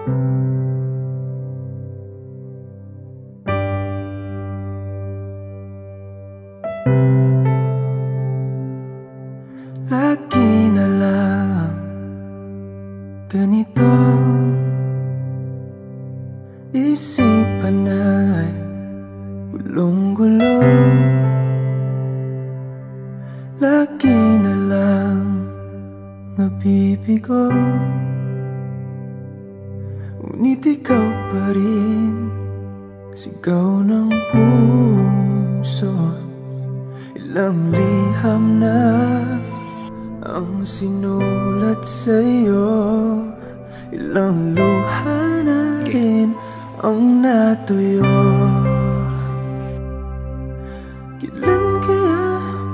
Lagi na lang ganito, isipan ay gulong-gulo. Lagi na lang nabibigo, ngunit ikaw pa rin sigaw ng puso. Ilang liham na ang sinulat sa'yo, ilang luha na rin ang natuyo. Kailan kaya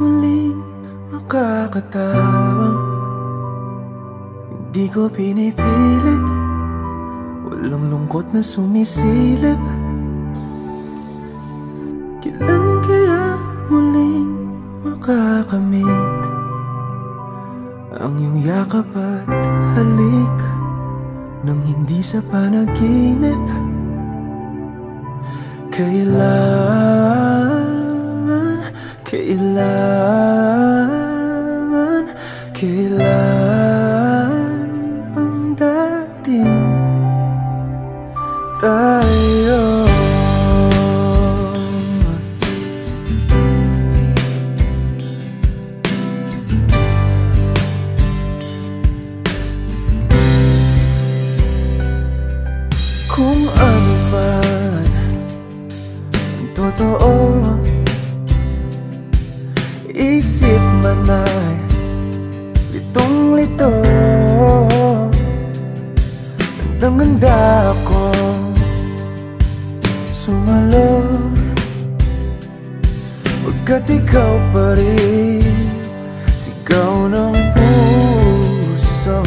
muling makakatawang hindi ko pinipilit, walang lungkot na sumisilip? Kailan kaya muling makakamit ang iyong yakap at halik nang hindi sa panaginip? Kailan ang dating tayo? Kung ano man ang totoo, isip man ay litong-lito. Handang-handa ako sumalo, pagkat ikaw pa rin sigaw ng puso.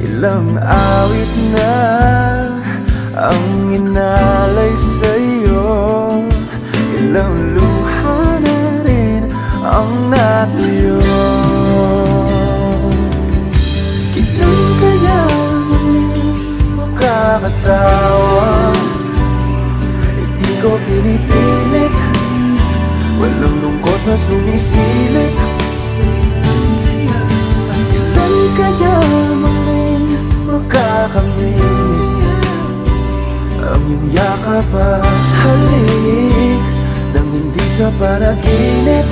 Ilang awit na ang inalay sa'yo, ilang luha na rin ang natuyo. Kailan kaya muling makakatawa? Hindi ko pinipilit, walang lungkot na sumisilip. Kailan kaya muling makakamit ang iyong yakap at halik nang hindi sa panaginip?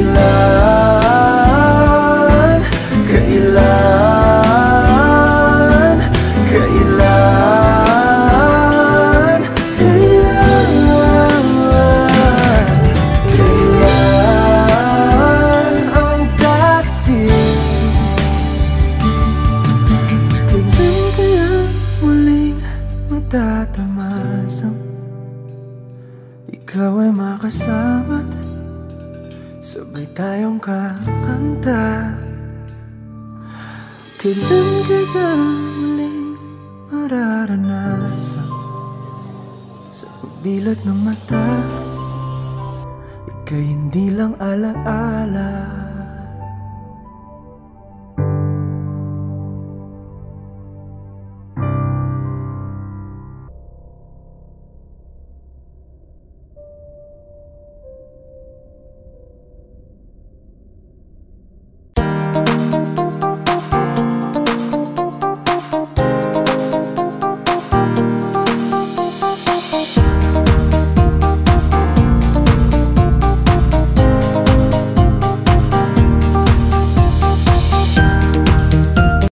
Kailan, kailan, kailan, kailan, kailan ang dating? Kailan kaya muling matatamasang ikaw ay makasama't sabay tayong kakanta? Kailan kaya muling mararanasan sa pagdilat ng mata ika'y hindi lang alaala?